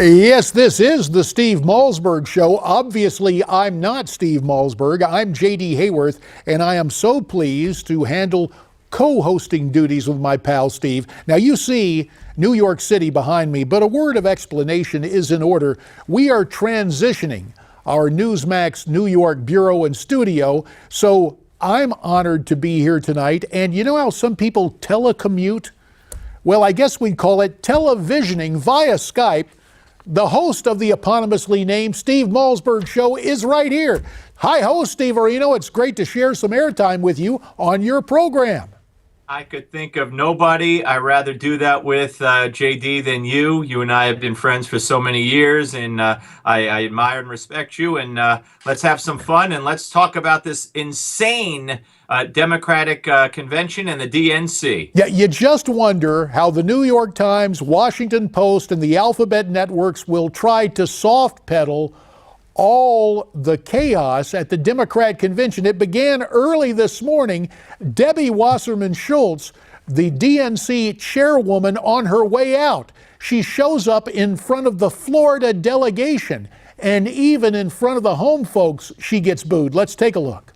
Yes, this is the Steve Malzberg Show. Obviously, I'm not Steve Malzberg. I'm J.D. Hayworth, and I am so pleased to handle co-hosting duties with my pal Steve. Now, you see New York City behind me, but a word of explanation is in order. We are transitioning our Newsmax New York bureau and studio, so I'm honored to be here tonight. And you know how some people telecommute? Well, I guess we'd call it televisioning via Skype. The host of the eponymously named Steve Malzberg Show is right here. Hi, host Steve Areno. It's great to share some airtime with you on your program. I could think of nobody I'd rather do that with, JD, than you. You and I have been friends for so many years, and I admire and respect you. And let's have some fun, and let's talk about this insane Democratic convention and the DNC. Yeah, you just wonder how the New York Times, Washington Post, and the Alphabet networks will try to soft pedal all the chaos at the Democrat convention. It began early this morning. Debbie Wasserman Schultz, the DNC chairwoman, on her way out, she shows up in front of the Florida delegation, and even in front of the home folks, she gets booed. Let's take a look.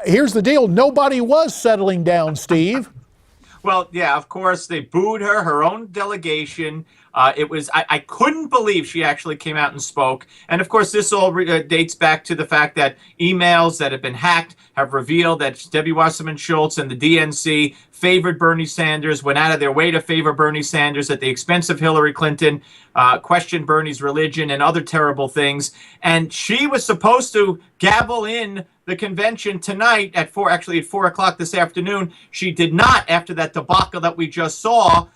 Here's the deal. Nobody was settling down, Steve. Well, yeah, of course, they booed her own delegation. I couldn't believe she actually came out and spoke. And of course, this all dates back to the fact that emails that have been hacked have revealed that Debbie Wasserman Schultz and the DNC favored Bernie Sanders, went out of their way to favor Bernie Sanders at the expense of Hillary Clinton, questioned Bernie's religion and other terrible things. And she was supposed to gavel in the convention tonight at 4 o'clock this afternoon. She did not, after that debacle that we just saw.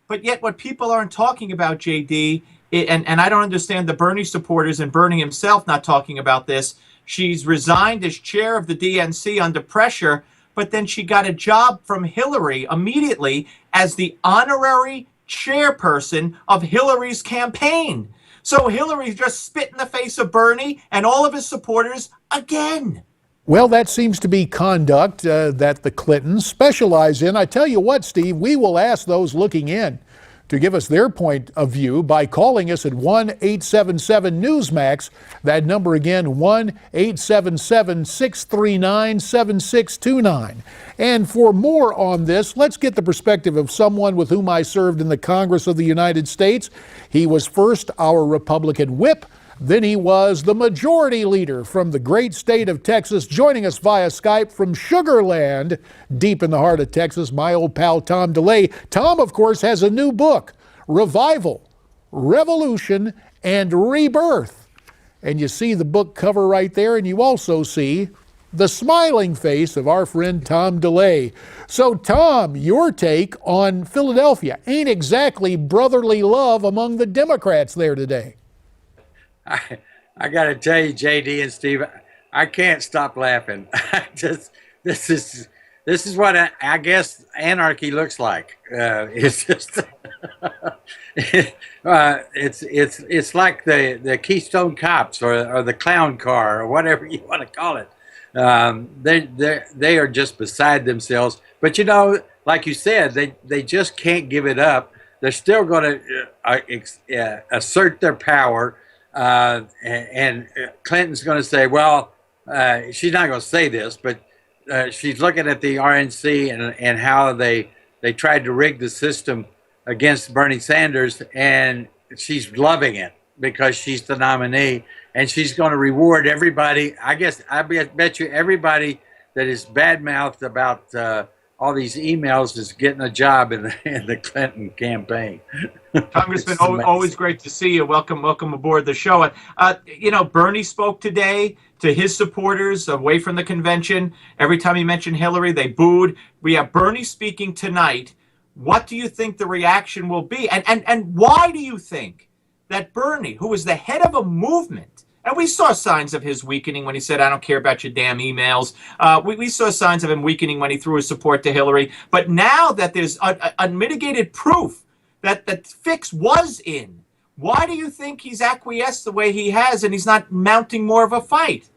But yet what people aren't talking about, JD, and I don't understand the Bernie supporters and Bernie himself not talking about this. She's resigned as chair of the DNC under pressure, but then she got a job from Hillary immediately as the honorary chairperson of Hillary's campaign. So Hillary just spit in the face of Bernie and all of his supporters again. Well, that seems to be conduct that the Clintons specialize in. I tell you what, Steve, we will ask those looking in to give us their point of view by calling us at 1-877-NEWSMAX. That number again, 1-877-639-7629. And for more on this, let's get the perspective of someone with whom I served in the Congress of the United States. He was first our Republican whip. Then he was the majority leader from the great state of Texas. Joining us via Skype from Sugar Land, deep in the heart of Texas, my old pal Tom DeLay. Tom, of course, has a new book, Revival, Revolution, and Rebirth. And you see the book cover right there, and you also see the smiling face of our friend Tom DeLay. So, Tom, your take on Philadelphia. Ain't exactly brotherly love among the Democrats there today. I got to tell you, JD and Steve, I can't stop laughing. This is what I guess anarchy looks like. It's just it's like the Keystone Cops or the clown car or whatever you want to call it. They are just beside themselves. But you know, like you said, they just can't give it up. They're still going to assert their power. And Clinton's going to say, well, she's not going to say this, but she's looking at the RNC and how they tried to rig the system against Bernie Sanders, and she's loving it because she's the nominee, and she's going to reward everybody. I bet you everybody that is bad-mouthed about all these emails is getting a job in the Clinton campaign. Congressman, always great to see you. Welcome aboard the show. You know, Bernie spoke today to his supporters away from the convention. Every time he mentioned Hillary, they booed. We have Bernie speaking tonight. What do you think the reaction will be? And why do you think that Bernie, who is the head of a movement, and we saw signs of his weakening when he said, I don't care about your damn emails. We saw signs of him weakening when he threw his support to Hillary. But now that there's unmitigated proof that the fix was in, Why do you think he's acquiesced the way he has and he's not mounting more of a fight?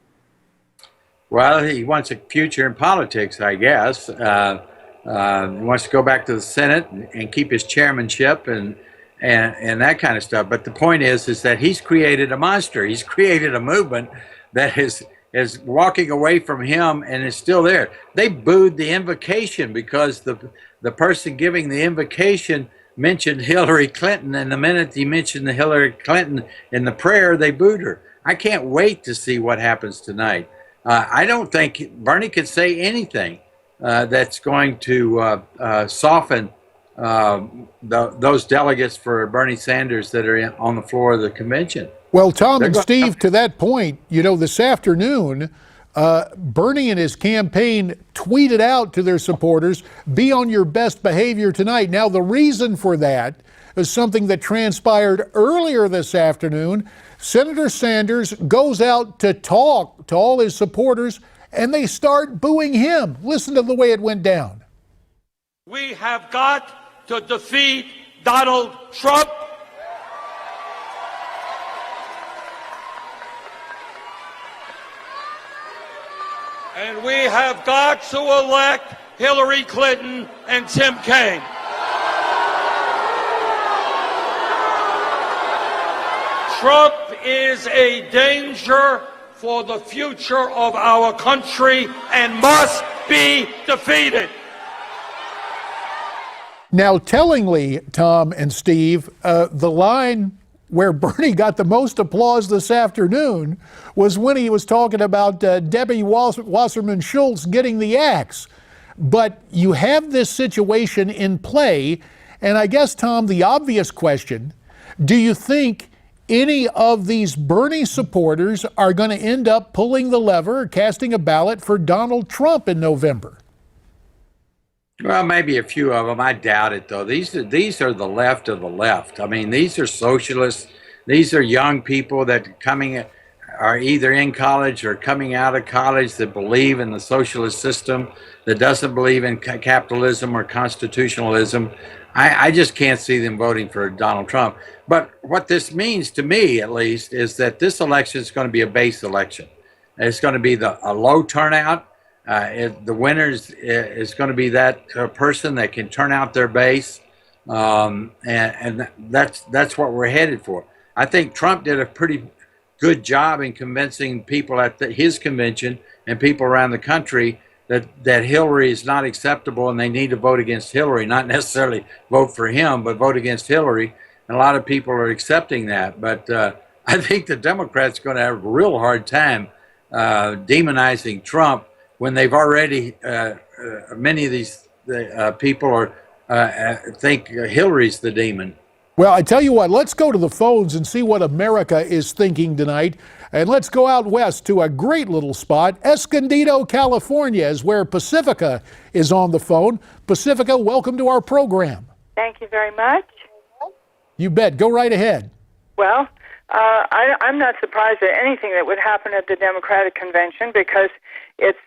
Well, he wants a future in politics, I guess. He wants to go back to the Senate and keep his chairmanship and that kind of stuff. But the point is that he's created a monster. He's created a movement that is walking away from him and is still there. They booed the invocation because the person giving the invocation mentioned Hillary Clinton, and the minute he mentioned the Hillary Clinton in the prayer, they booed her. I can't wait to see what happens tonight. I don't think Bernie could say anything that's going to soften those delegates for Bernie Sanders that are on the floor of the convention. Well, Tom and Steve, to that point, you know, this afternoon, Bernie and his campaign tweeted out to their supporters, be on your best behavior tonight. Now, the reason for that is something that transpired earlier this afternoon. Senator Sanders goes out to talk to all his supporters, and they start booing him. Listen to the way it went down. We have got to defeat Donald Trump. And we have got to elect Hillary Clinton and Tim Kaine. Trump is a danger for the future of our country and must be defeated. Now, tellingly, Tom and Steve, the line where Bernie got the most applause this afternoon was when he was talking about Debbie Wasserman Schultz getting the axe. But you have this situation in play, and I guess, Tom, the obvious question, do you think any of these Bernie supporters are going to end up pulling the lever or casting a ballot for Donald Trump in November? Well, maybe a few of them. I doubt it, though. These are the left of the left. I mean, these are socialists. These are young people that are either in college or coming out of college that believe in the socialist system, that doesn't believe in capitalism or constitutionalism. I just can't see them voting for Donald Trump. But what this means to me, at least, is that this election is going to be a base election. It's going to be a low turnout. The winner is going to be that person that can turn out their base, and that's what we're headed for. I think Trump did a pretty good job in convincing people at his convention and people around the country that Hillary is not acceptable and they need to vote against Hillary, not necessarily vote for him, but vote against Hillary. And a lot of people are accepting that. But I think the Democrats are going to have a real hard time demonizing Trump when they've already, many of these people think Hillary's the demon. Well, I tell you what, let's go to the phones and see what America is thinking tonight. And let's go out west to a great little spot. Escondido, California is where Pacifica is on the phone. Pacifica, welcome to our program. Thank you very much. You bet. Go right ahead. Well, I'm not surprised at anything that would happen at the Democratic Convention because it's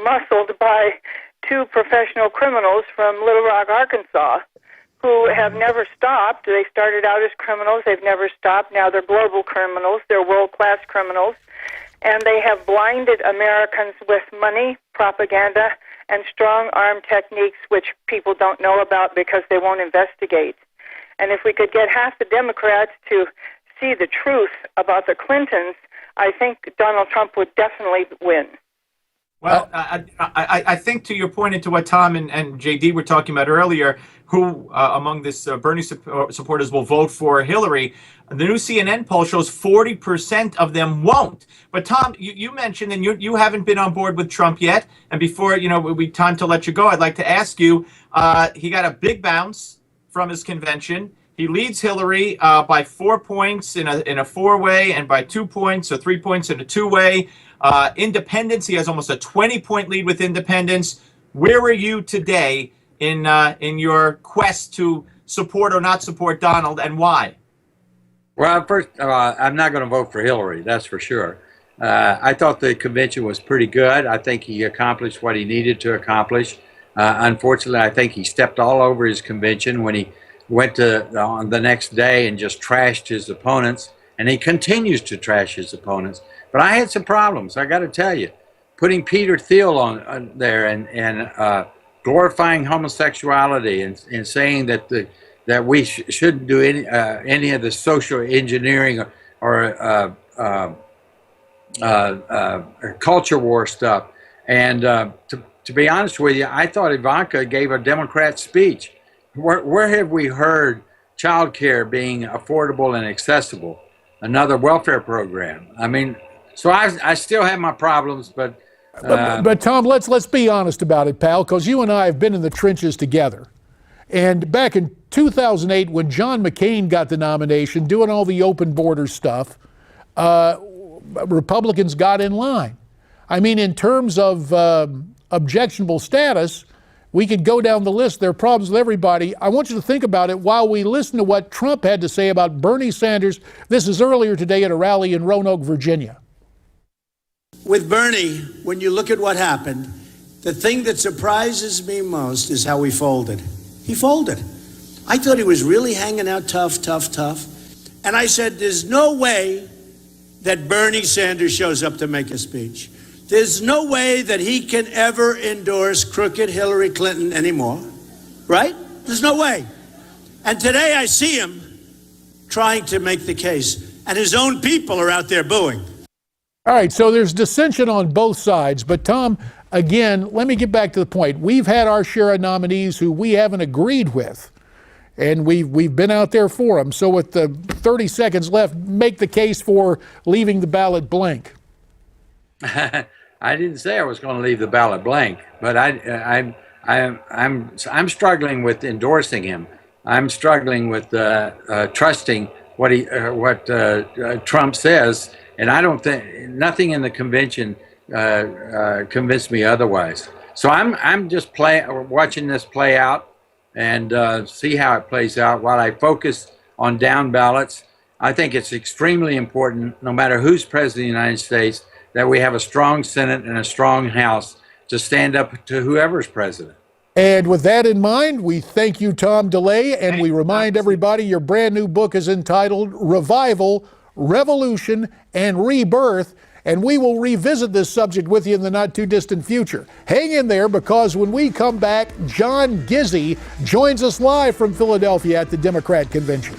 muscled by two professional criminals from Little Rock, Arkansas, who have never stopped. They started out as criminals. They've never stopped. Now they're global criminals. They're world-class criminals. And they have blinded Americans with money, propaganda, and strong-arm techniques which people don't know about because they won't investigate. And if we could get half the Democrats to see the truth about the Clintons, I think Donald Trump would definitely win. Well, I think to your point and to what Tom and JD were talking about earlier, who among this Bernie supporters will vote for Hillary, the new CNN poll shows 40% of them won't. But Tom, you mentioned, and you haven't been on board with Trump yet. And before, time to let you go, I'd like to ask you, he got a big bounce from his convention. He leads Hillary by 4 points in a four-way and by 2 points or 3 points in a two-way. Independents, he has almost a 20-point lead with independents. Where are you today in your quest to support or not support Donald, and why? Well, first, I'm not going to vote for Hillary, that's for sure. I thought the convention was pretty good. I think he accomplished what he needed to accomplish. Unfortunately, I think he stepped all over his convention when he went to on the next day and just trashed his opponents, and he continues to trash his opponents. But I had some problems, I got to tell you. Putting Peter Thiel on there and glorifying homosexuality and saying that we shouldn't do any of the social engineering or culture war stuff. And to be honest with you, I thought Ivanka gave a Democrat speech. Where have we heard child care being affordable and accessible? Another welfare program. I mean, so I still have my problems, but Tom, let's be honest about it, pal, because you and I have been in the trenches together. And back in 2008, when John McCain got the nomination, doing all the open border stuff, Republicans got in line. I mean, in terms of objectionable status, we could go down the list. There are problems with everybody. I want you to think about it while we listen to what Trump had to say about Bernie Sanders. This is earlier today at a rally in Roanoke, Virginia. With Bernie, when you look at what happened, the thing that surprises me most is how he folded. He folded. I thought he was really hanging out tough. And I said, there's no way that Bernie Sanders shows up to make a speech. There's no way that he can ever endorse crooked Hillary Clinton anymore, right? There's no way. And today I see him trying to make the case, and his own people are out there booing. All right, so there's dissension on both sides. But Tom, again, let me get back to the point. We've had our share of nominees who we haven't agreed with, and we've been out there for them. So with the 30 seconds left, make the case for leaving the ballot blank. I didn't say I was going to leave the ballot blank, but I'm struggling with endorsing him. I'm struggling with trusting what Trump says, and I don't think nothing in the convention convinced me otherwise. So I'm just watching this play out and see how it plays out while I focus on down ballots. I think it's extremely important, no matter who's president of the United States, that we have a strong Senate and a strong House to stand up to whoever's president. And with that in mind, we thank you, Tom DeLay, and we remind everybody your brand new book is entitled Revival, Revolution, and Rebirth, and we will revisit this subject with you in the not-too-distant future. Hang in there, because when we come back, John Gizzi joins us live from Philadelphia at the Democrat Convention.